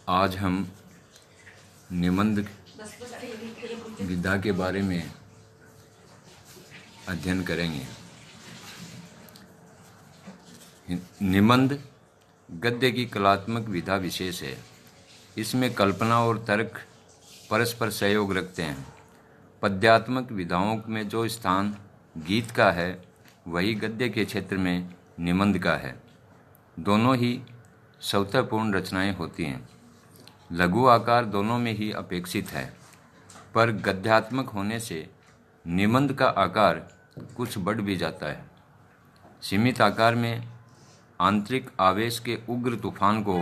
आज हम निबंध विधा के बारे में अध्ययन करेंगे। निबंध गद्य की कलात्मक विधा विशेष है। इसमें कल्पना और तर्क परस्पर सहयोग रखते हैं। पद्यात्मक विधाओं में जो स्थान गीत का है वही गद्य के क्षेत्र में निबंध का है। दोनों ही सौतःपूर्ण रचनाएं होती हैं। लघु आकार दोनों में ही अपेक्षित है, पर गद्यात्मक होने से निबंध का आकार कुछ बढ़ भी जाता है। सीमित आकार में आंतरिक आवेश के उग्र तूफान को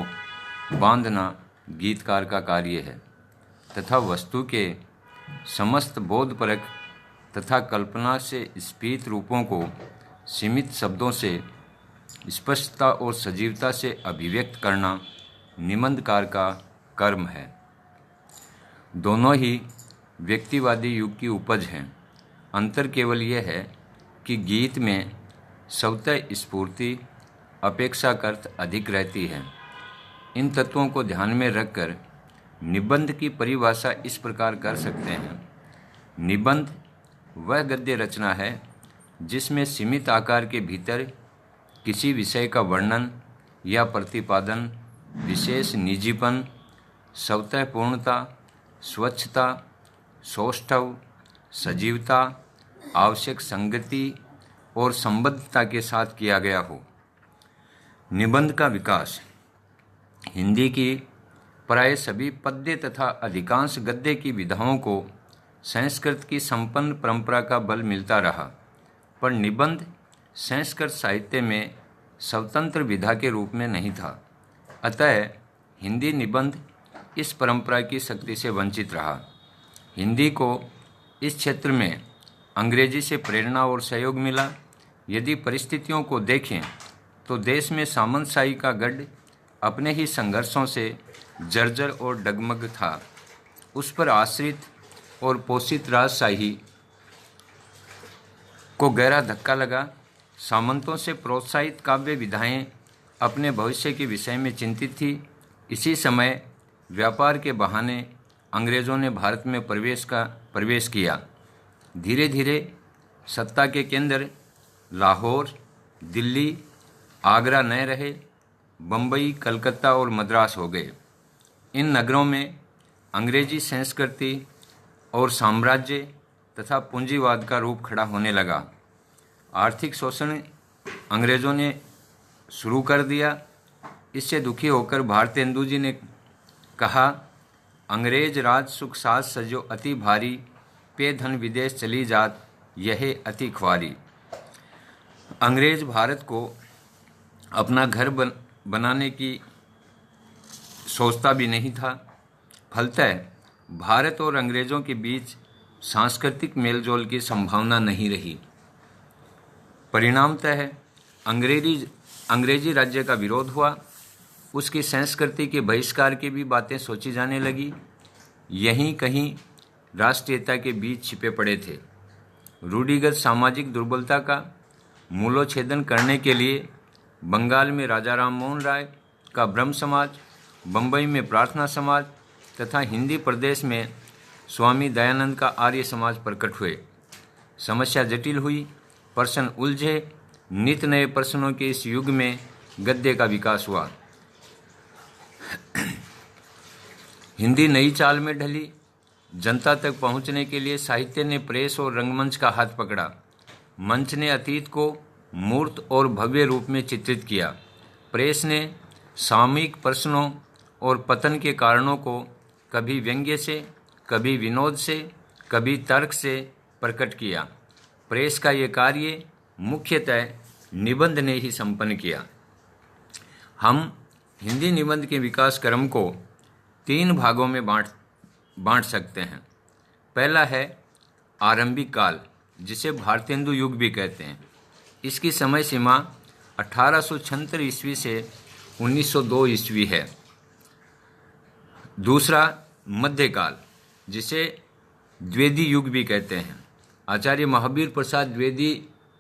बांधना गीतकार का कार्य है तथा वस्तु के समस्त बोधपरक तथा कल्पना से स्फीत रूपों को सीमित शब्दों से स्पष्टता और सजीवता से अभिव्यक्त करना निबंधकार का कर्म है। दोनों ही व्यक्तिवादी युग की उपज हैं। अंतर केवल यह है कि गीत में स्वतः स्फूर्ति अपेक्षाकृत अधिक रहती है। इन तत्वों को ध्यान में रखकर निबंध की परिभाषा इस प्रकार कर सकते हैं। निबंध वह गद्य रचना है जिसमें सीमित आकार के भीतर किसी विषय का वर्णन या प्रतिपादन विशेष निजीपन, स्वतःपूर्णता, स्वच्छता, सौष्ठव, सजीवता, आवश्यक संगति और संबद्धता के साथ किया गया हो। निबंध का विकास हिंदी की प्राय सभी पद्य तथा अधिकांश गद्य की विधाओं को संस्कृत की संपन्न परंपरा का बल मिलता रहा, पर निबंध संस्कृत साहित्य में स्वतंत्र विधा के रूप में नहीं था। अतः हिंदी निबंध इस परंपरा की शक्ति से वंचित रहा। हिंदी को इस क्षेत्र में अंग्रेजी से प्रेरणा और सहयोग मिला। यदि परिस्थितियों को देखें तो देश में सामंतशाही का गढ़ अपने ही संघर्षों से जर्जर और डगमग था। उस पर आश्रित और पोषित राजशाही को गहरा धक्का लगा। सामंतों से प्रोत्साहित काव्य विधाएं अपने भविष्य के विषय में चिंतित थी। इसी समय व्यापार के बहाने अंग्रेज़ों ने भारत में प्रवेश किया। धीरे धीरे सत्ता के केंद्र लाहौर, दिल्ली, आगरा न रहे, बम्बई, कलकत्ता और मद्रास हो गए। इन नगरों में अंग्रेजी संस्कृति और साम्राज्य तथा पूंजीवाद का रूप खड़ा होने लगा। आर्थिक शोषण अंग्रेज़ों ने शुरू कर दिया। इससे दुखी होकर भारतेंदु जी ने कहा, अंग्रेज राज सुख साज सजो अति भारी, पे धन विदेश चली जात यह अति ख्वारी। अंग्रेज भारत को अपना घर बनाने की सोचता भी नहीं था। फलतः भारत और अंग्रेज़ों के बीच सांस्कृतिक मेलजोल की संभावना नहीं रही। परिणामतः अंग्रेजी राज्य का विरोध हुआ। उसकी संस्कृति के बहिष्कार की भी बातें सोची जाने लगी। यहीं कहीं राष्ट्रीयता के बीच छिपे पड़े थे। रूढ़िगत सामाजिक दुर्बलता का मूलोच्छेदन करने के लिए बंगाल में राजा राम मोहन राय का ब्रह्म समाज, बम्बई में प्रार्थना समाज तथा हिंदी प्रदेश में स्वामी दयानंद का आर्य समाज प्रकट हुए। समस्या जटिल हुई, प्रश्न उलझे। नित नए प्रश्नों के इस युग में गद्य का विकास हुआ। हिंदी नई चाल में ढली। जनता तक पहुंचने के लिए साहित्य ने प्रेस और रंगमंच का हाथ पकड़ा। मंच ने अतीत को मूर्त और भव्य रूप में चित्रित किया। प्रेस ने सामयिक प्रश्नों और पतन के कारणों को कभी व्यंग्य से, कभी विनोद से, कभी तर्क से प्रकट किया। प्रेस का ये कार्य मुख्यतः निबंध ने ही संपन्न किया। हम हिंदी निबंध के विकास क्रम को 3 भागों में बांट सकते हैं। पहला है आरंभिक काल, जिसे भारतेंदु युग भी कहते हैं। इसकी समय सीमा 1876 ईस्वी से 1902 ईस्वी है। दूसरा मध्यकाल, जिसे द्विवेदी युग भी कहते हैं। आचार्य महावीर प्रसाद द्विवेदी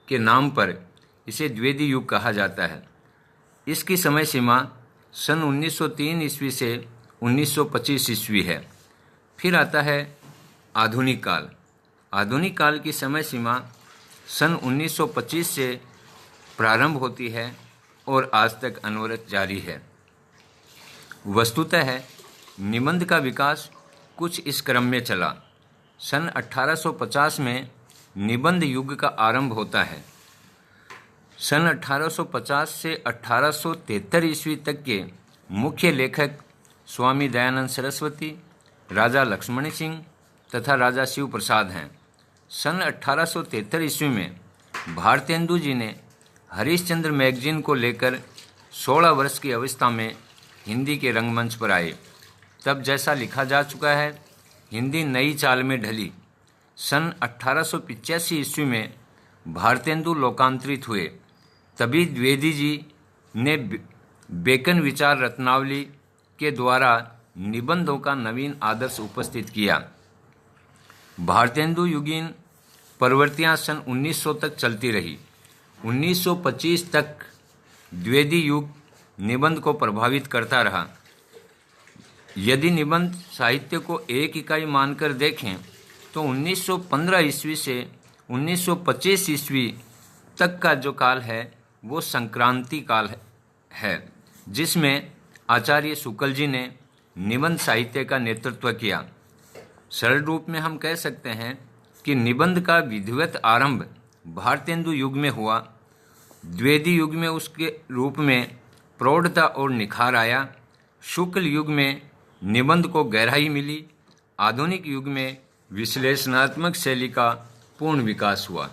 के नाम पर इसे द्विवेदी युग कहा जाता है। इसकी समय सीमा सन 1903 ईस्वी से 1925 ईस्वी है। फिर आता है आधुनिक काल। आधुनिक काल की समय सीमा सन 1925 से प्रारंभ होती है और आज तक अनवरत जारी है। वस्तुतः निबंध का विकास कुछ इस क्रम में चला। सन 1850 में निबंध युग का आरंभ होता है। सन 1850 से 1873 ईस्वी तक के मुख्य लेखक स्वामी दयानंद सरस्वती, राजा लक्ष्मण सिंह तथा राजा शिव प्रसाद हैं। सन 1873 ईस्वी में भारतेंदु जी ने हरिश्चंद्र मैगजीन को लेकर 16 वर्ष की अवस्था में हिंदी के रंगमंच पर आए। तब जैसा लिखा जा चुका है, हिंदी नई चाल में ढली। सन 1885 ईस्वी में भारतेंदु लोकांतरित हुए। तभी द्विवेदी जी ने बेकन विचार रत्नावली के द्वारा निबंधों का नवीन आदर्श उपस्थित किया। भारतेंदु युगीन प्रवृत्तियां सन 1900 तक चलती रही। 1925 तक द्विवेदी युग निबंध को प्रभावित करता रहा। यदि निबंध साहित्य को एक इकाई मानकर देखें तो 1915 ईस्वी से 1925 ईस्वी तक का जो काल है वो संक्रांति काल है, जिसमें आचार्य शुक्ल जी ने निबंध साहित्य का नेतृत्व किया। सरल रूप में हम कह सकते हैं कि निबंध का विधिवत आरंभ भारतेंदु युग में हुआ। द्विवेदी युग में उसके रूप में प्रौढ़ता और निखार आया। शुक्ल युग में निबंध को गहराई मिली। आधुनिक युग में विश्लेषणात्मक शैली का पूर्ण विकास हुआ।